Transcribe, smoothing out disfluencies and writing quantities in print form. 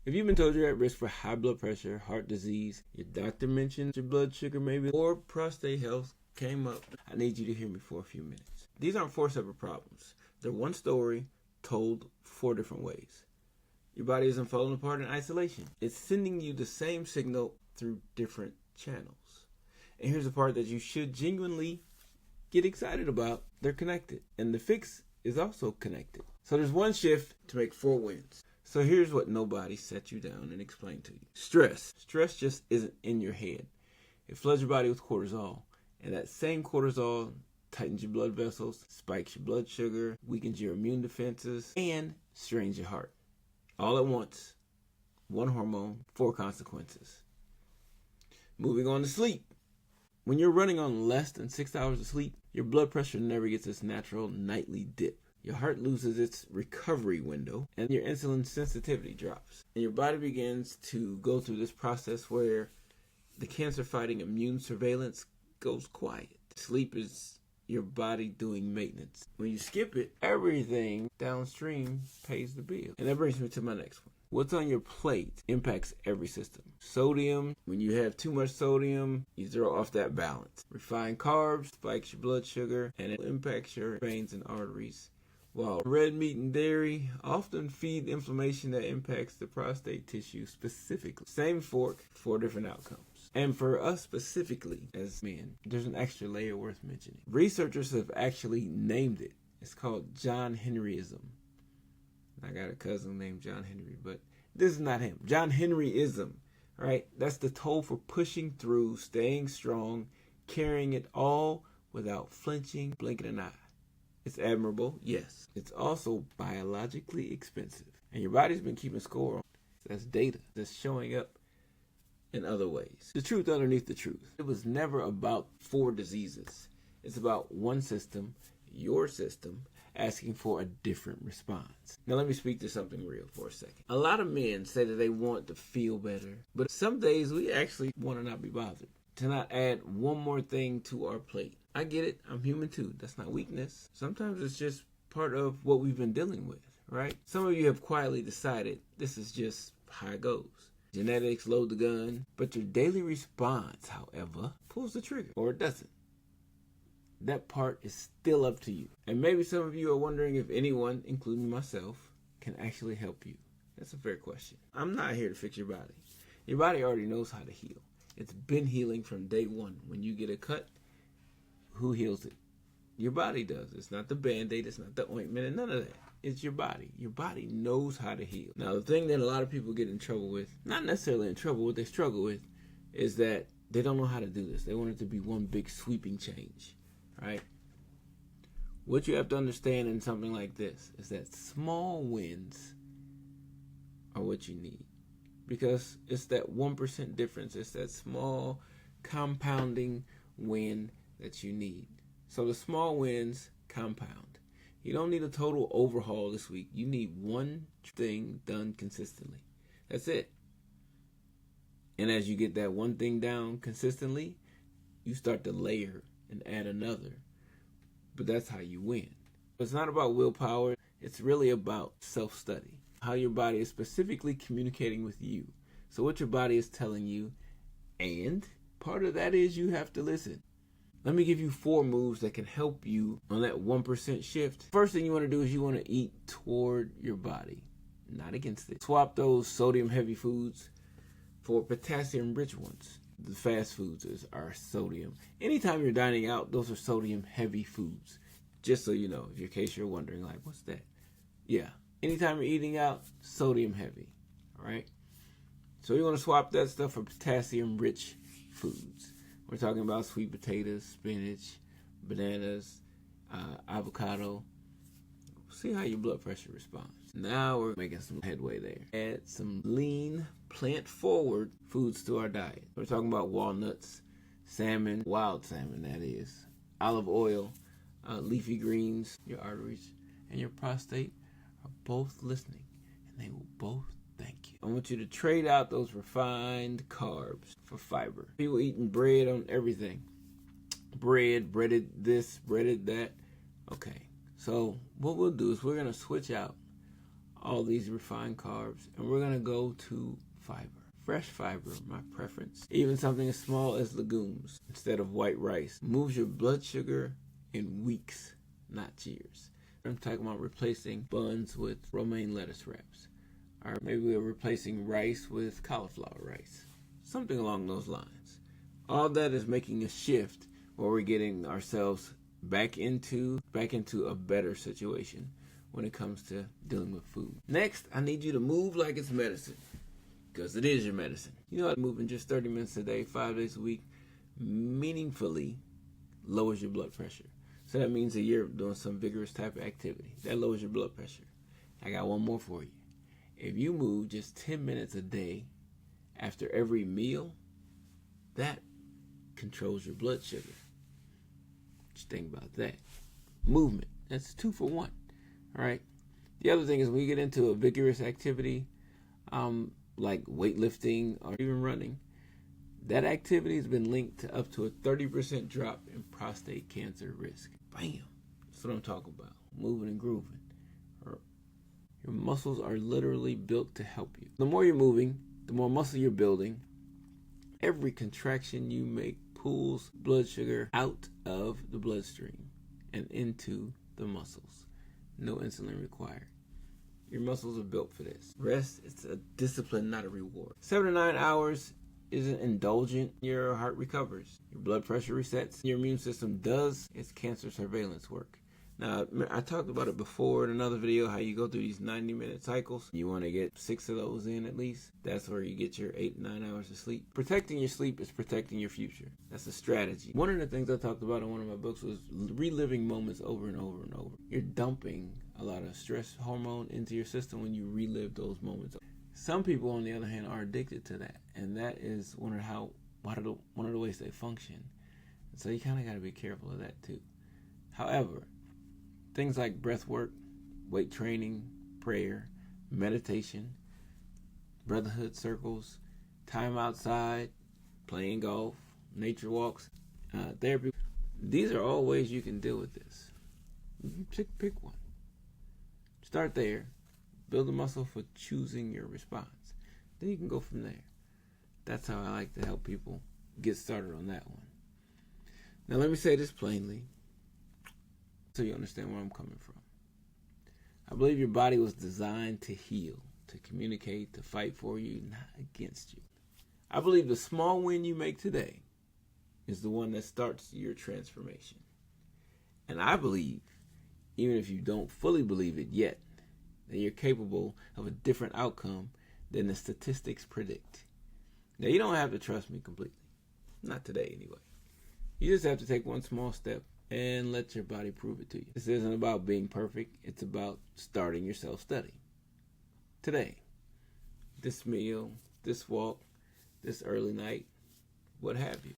If you've been told you're at risk for high blood pressure, heart disease, your doctor mentioned your blood sugar maybe, or prostate health came up, I need you to hear me for a few minutes. These aren't 4 separate problems. They're one story told 4 different ways. Your body isn't falling apart in isolation. It's sending you the same signal through different channels. And here's the part that you should genuinely get excited about. They're connected. And the fix is also connected. So there's one shift to make 4 wins. So here's what nobody sat you down and explained to you. Stress. Stress just isn't in your head. It floods your body with cortisol. And that same cortisol tightens your blood vessels, spikes your blood sugar, weakens your immune defenses, and strains your heart. All at once. 1 hormone, 4 consequences. Moving on to sleep. When you're running on less than 6 hours of sleep, your blood pressure never gets its natural nightly dip. Your heart loses its recovery window, and your insulin sensitivity drops. And your body begins to go through this process where the cancer-fighting immune surveillance goes quiet. Sleep is your body doing maintenance. When you skip it, everything downstream pays the bill. And that brings me to my next one. What's on your plate impacts every system. Sodium, when you have too much sodium, you throw off that balance. Refined carbs spikes your blood sugar, and it impacts your veins and arteries. While red meat and dairy often feed inflammation that impacts the prostate tissue specifically. Same fork, 4 different outcomes. And for us specifically as men, there's an extra layer worth mentioning. Researchers have actually named it. It's called John Henryism. I got a cousin named John Henry, but this is not him. John Henryism, right? That's the toll for pushing through, staying strong, carrying it all without flinching, blinking an eye. It's admirable, yes. It's also biologically expensive. And your body's been keeping score on. That's data that's showing up in other ways. The truth underneath the truth. It was never about 4 diseases. It's about one system, your system, asking for a different response. Now let me speak to something real for a second. A lot of men say that they want to feel better, but some days we actually want to not be bothered. To not add one more thing to our plate. I get it. I'm human too. That's not weakness. Sometimes it's just part of what we've been dealing with, right? Some of you have quietly decided this is just how it goes. Genetics load the gun, but your daily response, however, pulls the trigger, or it doesn't. That part is still up to you. And maybe some of you are wondering if anyone, including myself, can actually help you. That's a fair question. I'm not here to fix your body. Your body already knows how to heal. It's been healing from day one. When you get a cut, who heals it? Your body does. It's not the Band-Aid, it's not the ointment, and none of that. It's your body. Your body knows how to heal. Now, the thing that a lot of people get in trouble with, not necessarily in trouble, what they struggle with, is that they don't know how to do this. They want it to be one big sweeping change, right? What you have to understand in something like this is that small wins are what you need. Because it's that 1% difference. It's that small compounding win that you need. So the small wins compound. You don't need a total overhaul this week. You need one thing done consistently. That's it. And as you get that one thing down consistently, you start to layer and add another. But that's how you win. It's not about willpower. It's really about self-study. How your body is specifically communicating with you. So what your body is telling you, and part of that is you have to listen. Let me give you 4 moves that can help you on that 1% shift. First thing you want to do is you want to eat toward your body, not against it. Swap those sodium heavy foods for potassium rich ones. The fast foods are sodium. Anytime you're dining out, those are sodium heavy foods. Just so you know, in case you're wondering, like, what's that? Yeah. Anytime you're eating out, sodium heavy, all right? So you want to swap that stuff for potassium-rich foods. We're talking about sweet potatoes, spinach, bananas, avocado. See how your blood pressure responds. Now we're making some headway there. Add some lean, plant-forward foods to our diet. We're talking about walnuts, salmon, wild salmon that is, olive oil, leafy greens. Your arteries and your prostate are both listening, and they will both thank you. I want you to trade out those refined carbs for fiber. People eating bread on everything. Breaded this, breaded that. Okay, so what we'll do is we're going to switch out all these refined carbs, and we're going to go to fiber. Fresh fiber, my preference. Even something as small as legumes instead of white rice moves your blood sugar in weeks, not years. I'm talking about replacing buns with romaine lettuce wraps. Or maybe we're replacing rice with cauliflower rice. Something along those lines. All that is making a shift where we're getting ourselves back into a better situation when it comes to dealing with food. Next, I need you to move like it's medicine. Because it is your medicine. You know, moving just 30 minutes a day, 5 days a week, meaningfully lowers your blood pressure. So that means that you're doing some vigorous type of activity. That lowers your blood pressure. I got one more for you. If you move just 10 minutes a day after every meal, that controls your blood sugar. Just think about that. Movement. That's 2 for 1. All right. The other thing is when you get into a vigorous activity, like weightlifting or even running, that activity has been linked to up to a 30% drop in prostate cancer risk. Bam! That's what I'm talking about. Moving and grooving. Your muscles are literally built to help you. The more you're moving, the more muscle you're building. Every contraction you make pulls blood sugar out of the bloodstream and into the muscles. No insulin required. Your muscles are built for this. Rest, it's a discipline, not a reward. 7 to 9 hours isn't indulgent. Your heart recovers. Your blood pressure resets. Your immune system does its cancer surveillance work. Now, I talked about it before in another video, how you go through these 90-minute cycles. You want to get 6 of those in at least. That's where you get your 8 to 9 hours of sleep. Protecting your sleep is protecting your future. That's a strategy. One of the things I talked about in one of my books was reliving moments over and over and over. You're dumping a lot of stress hormone into your system when you relive those moments. Some people, on the other hand, are addicted to that, and that is one of the ways they function. So you kind of got to be careful of that too. However, things like breath work, weight training, prayer, meditation, brotherhood circles, time outside, playing golf, nature walks, therapy, these are all ways you can deal with this. Pick one. Start there. Build a muscle for choosing your response. Then you can go from there. That's how I like to help people get started on that one. Now let me say this plainly so you understand where I'm coming from. I believe your body was designed to heal, to communicate, to fight for you, not against you. I believe the small win you make today is the one that starts your transformation. And I believe, even if you don't fully believe it yet, that you're capable of a different outcome than the statistics predict. Now, you don't have to trust me completely. Not today, anyway. You just have to take one small step and let your body prove it to you. This isn't about being perfect. It's about starting your self-study. Today, this meal, this walk, this early night, what have you.